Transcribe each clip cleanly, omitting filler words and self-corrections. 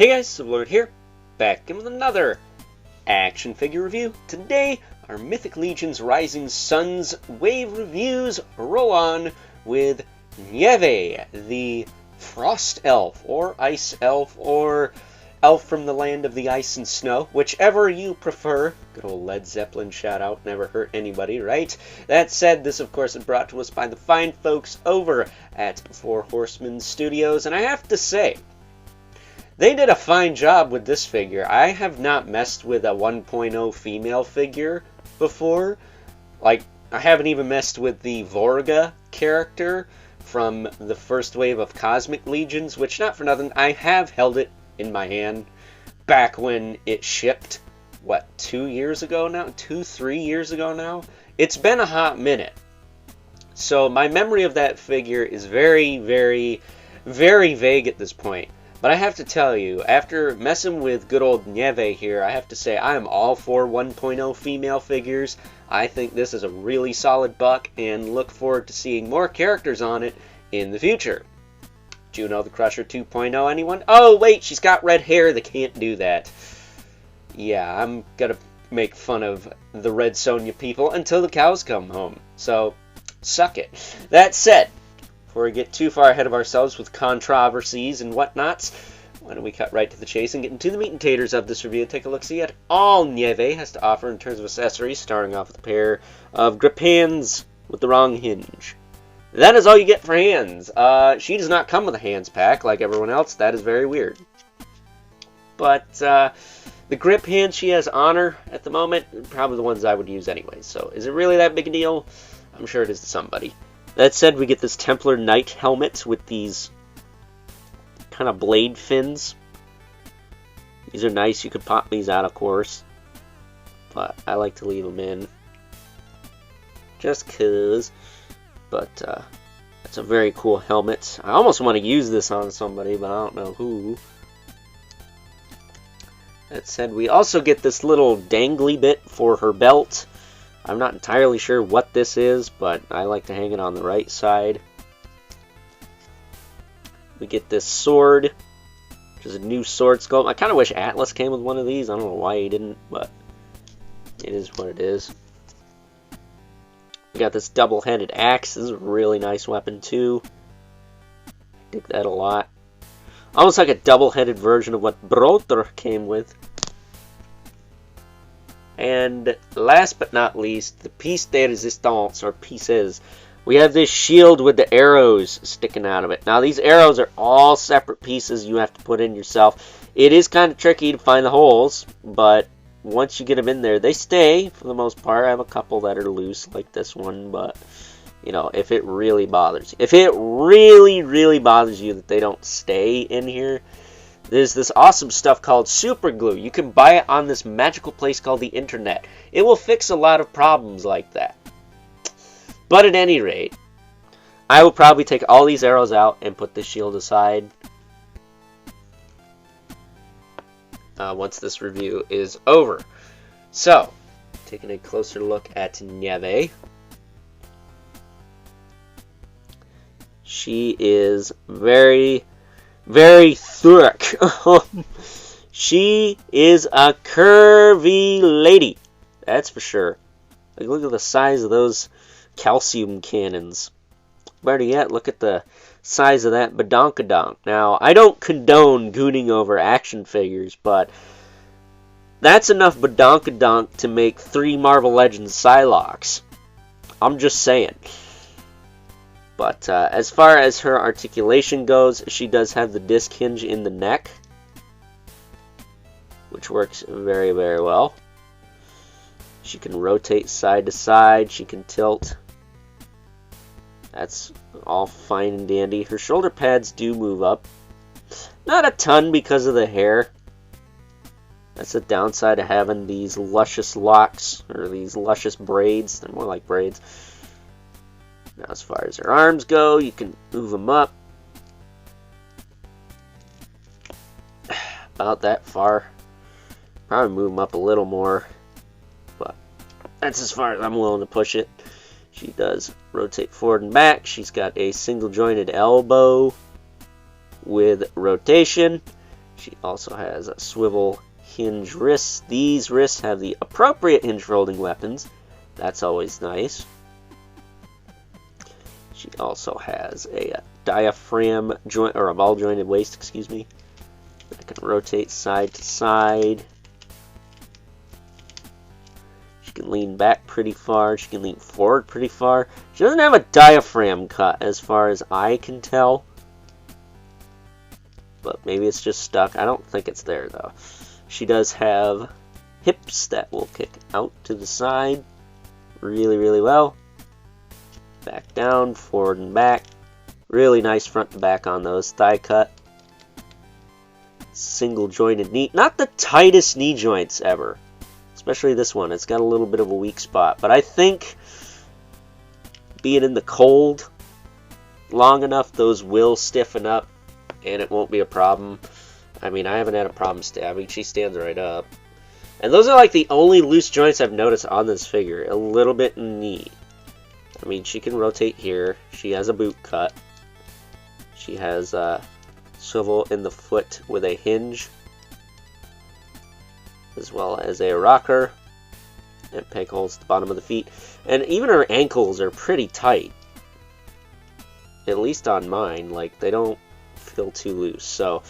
Hey guys, Civilord here, back in with another action figure review. Today, our Mythic Legion's Rising Suns wave reviews roll on with Neve, the Frost Elf, or Ice Elf, or Elf from the Land of the Ice and Snow, whichever you prefer. Good old Led Zeppelin shout out, never hurt anybody, right? That said, this of course is brought to us by the fine folks over at Horsemen Studios, and I have to say, they did a fine job with this figure. I have not messed with a 1.0 female figure before. Like, I haven't even messed with the Vorga character from the first wave of Cosmic Legions, which, not for nothing, I have held it in my hand back when it shipped, what, 2 years ago now? 2-3 years ago now? It's been a hot minute. So my memory of that figure is very, very, very vague at this point. But I have to tell you, after messing with good old Neve here, I have to say I am all for 1.0 female figures. I think this is a really solid buck and look forward to seeing more characters on it in the future. Juno the Crusher 2.0, anyone? Oh wait, she's got red hair, they can't do that. Yeah, I'm gonna make fun of the Red Sonja people until the cows come home. So, suck it. That said, before we get too far ahead of ourselves with controversies and whatnots, why don't we cut right to the chase and get into the meat and taters of this review. Take a look-see at all Neve has to offer in terms of accessories, starting off with a pair of grip hands with the wrong hinge. That is all you get for hands. She does not come with a hands pack like everyone else. That is very weird. But the grip hands she has on her at the moment, probably the ones I would use anyway. So is it really that big a deal? I'm sure it is to somebody. That said, we get this Templar Knight helmet with these kind of blade fins. These are nice. You could pop these out, of course. But I like to leave them in. Just 'cause. But it's a very cool helmet. I almost want to use this on somebody, but I don't know who. That said, we also get this little dangly bit for her belt. I'm not entirely sure what this is, but I like to hang it on the right side. We get this sword, which is a new sword sculpt. I kind of wish Atlas came with one of these. I don't know why he didn't, but it is what it is. We got this double-headed axe. This is a really nice weapon, too. I dig that a lot. Almost like a double-headed version of what Broter came with. And last but not least, the piece de resistance, or pieces. We have this shield with the arrows sticking out of it. Now, these arrows are all separate pieces you have to put in yourself. It is kind of tricky to find the holes, but once you get them in there, they stay for the most part. I have a couple that are loose, like this one, but, you know, if it really bothers you. If it really, really bothers you that they don't stay in here, there's this awesome stuff called super glue. You can buy it on this magical place called the internet. It will fix a lot of problems like that. But at any rate, I will probably take all these arrows out and put this shield aside once this review is over. So, taking a closer look at Neve. She is very, very thick. She is a curvy lady. That's for sure. Like, look at the size of those calcium cannons. Better yet, look at the size of that badonkadonk. Now, I don't condone gooning over action figures, but that's enough badonkadonk to make 3 Marvel Legends Psylocks. I'm just saying. But as far as her articulation goes, she does have the disc hinge in the neck, which works very, very well. She can rotate side to side. She can tilt. That's all fine and dandy. Her shoulder pads do move up. Not a ton because of the hair. That's the downside of having these luscious locks, or these luscious braids. They're more like braids. Now, as far as her arms go, you can move them up about that far. Probably move them up a little more, but that's as far as I'm willing to push it. She does rotate forward and back. She's got a single jointed elbow with rotation. She also has a swivel hinge wrists. These wrists have the appropriate hinge for holding weapons. That's always nice. She also has a diaphragm joint, or a ball jointed waist, excuse me. That can rotate side to side. She can lean back pretty far. She can lean forward pretty far. She doesn't have a diaphragm cut as far as I can tell. But maybe it's just stuck. I don't think it's there though. She does have hips that will kick out to the side really, really well. Back down, forward and back. Really nice front to back on those. Thigh cut. Single jointed knee. Not the tightest knee joints ever. Especially this one. It's got a little bit of a weak spot. But I think being in the cold long enough, those will stiffen up and it won't be a problem. I mean, I haven't had a problem stabbing. She stands right up. And those are like the only loose joints I've noticed on this figure. A little bit in the knee. I mean, she can rotate here. She has a boot cut. She has a swivel in the foot with a hinge, as well as a rocker, and peg holes at the bottom of the feet. And even her ankles are pretty tight. At least on mine. Like, they don't feel too loose. So,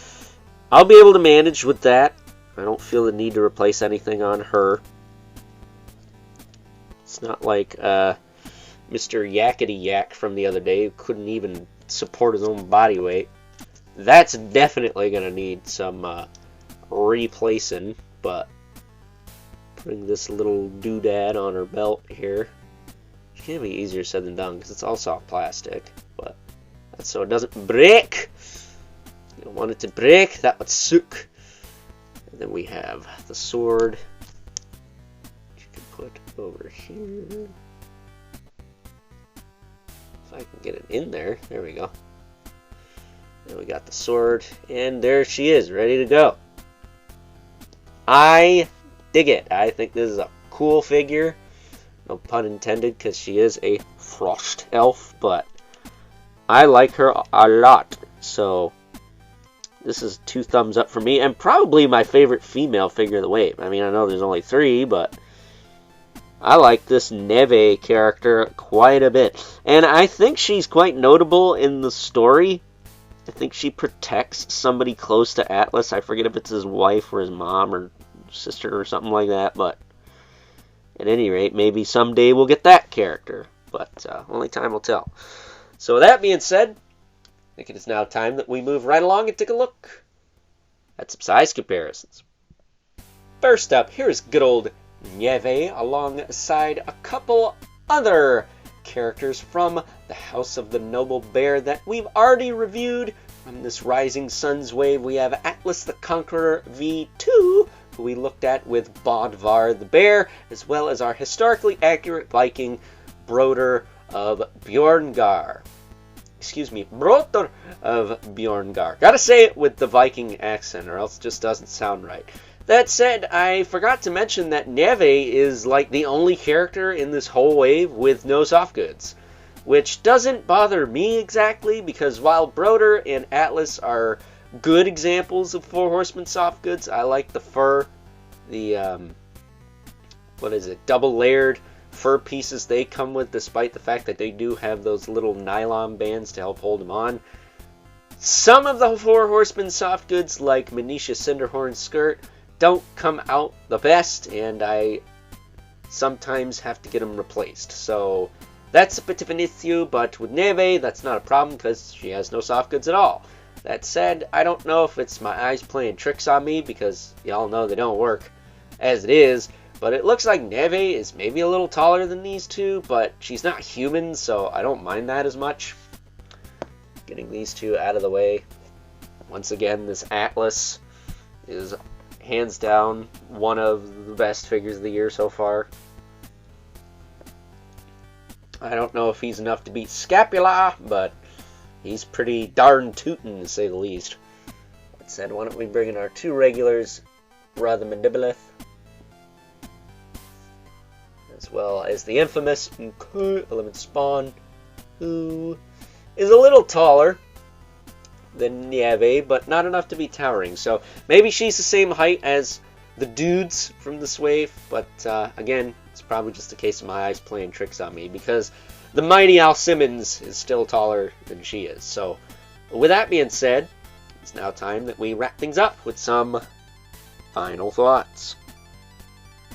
I'll be able to manage with that. I don't feel the need to replace anything on her. It's not like Mr. Yakety Yak from the other day who couldn't even support his own body weight. That's definitely going to need some replacing, but putting this little doodad on her belt here, it can be easier said than done because it's all soft plastic, but that's so it doesn't break. You don't want it to break, that would suck. And then we have the sword, which you can put over here. If I can get it in there, there we go. Then we got the sword, and there she is, ready to go. I dig it. I think this is a cool figure. No pun intended, because she is a frost elf, but I like her a lot. So this is 2 thumbs up for me, and probably my favorite female figure of the wave. I mean, I know there's only 3, but I like this Neve character quite a bit. And I think she's quite notable in the story. I think she protects somebody close to Atlas. I forget if it's his wife or his mom or sister or something like that, but at any rate, maybe someday we'll get that character. But only time will tell. So with that being said, I think it is now time that we move right along and take a look at some size comparisons. First up, here's good old Neve alongside a couple other characters from the House of the Noble Bear that we've already reviewed. From this Rising Suns wave, we have Atlas the Conqueror V2, who we looked at with Bodvar the Bear, as well as our historically accurate Viking Broder of Bjorngar. Excuse me, Broder of Bjorngar. Gotta say it with the Viking accent, or else it just doesn't sound right. That said, I forgot to mention that Neve is like the only character in this whole wave with no soft goods, which doesn't bother me exactly, because while Broder and Atlas are good examples of 4 Horsemen soft goods, I like the fur, the double layered fur pieces they come with, despite the fact that they do have those little nylon bands to help hold them on. Some of the 4 Horsemen soft goods, like Manisha Cinderhorn's skirt, don't come out the best, and I sometimes have to get them replaced. So that's a bit of an issue, but with Neve, that's not a problem because she has no soft goods at all. That said, I don't know if it's my eyes playing tricks on me, because y'all know they don't work as it is, but it looks like Neve is maybe a little taller than these two, but she's not human, so I don't mind that as much. Getting these two out of the way. Once again, this Atlas is hands down one of the best figures of the year so far. I don't know if he's enough to beat Scapula, but he's pretty darn tootin', to say the least. That said, why don't we bring in our 2 regulars, Brother Mandibulith, as well as the infamous Element Spawn, who is a little taller, than Neve, but not enough to be towering. So maybe she's the same height as the dudes from this wave, but again, it's probably just a case of my eyes playing tricks on me, because the mighty Al Simmons is still taller than she is. So with that being said, it's now time that we wrap things up with some final thoughts.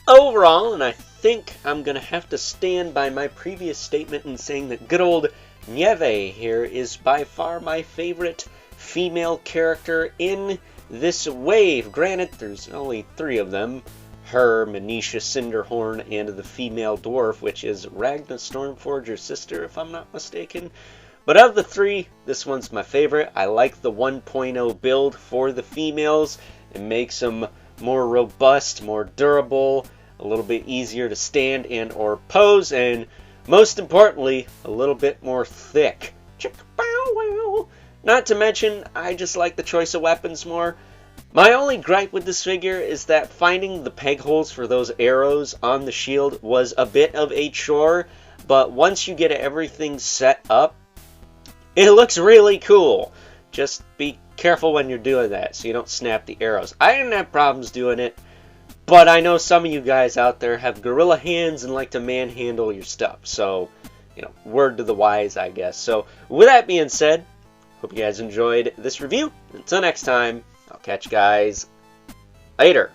Overall, and I think I'm going to have to stand by my previous statement in saying that good old Neve here is by far my favorite female character in this wave. Granted, there's only 3 of them. Her, Manisha Cinderhorn, and the female dwarf, which is Ragna Stormforger's sister, if I'm not mistaken. But of the 3, this one's my favorite. I like the 1.0 build for the females. It makes them more robust, more durable, a little bit easier to stand and or pose, and most importantly, a little bit more thick. Not to mention, I just like the choice of weapons more. My only gripe with this figure is that finding the peg holes for those arrows on the shield was a bit of a chore, but once you get everything set up, it looks really cool. Just be careful when you're doing that so you don't snap the arrows. I didn't have problems doing it, but I know some of you guys out there have gorilla hands and like to manhandle your stuff. So, word to the wise, I guess. So, with that being said, hope you guys enjoyed this review. Until next time, I'll catch you guys later.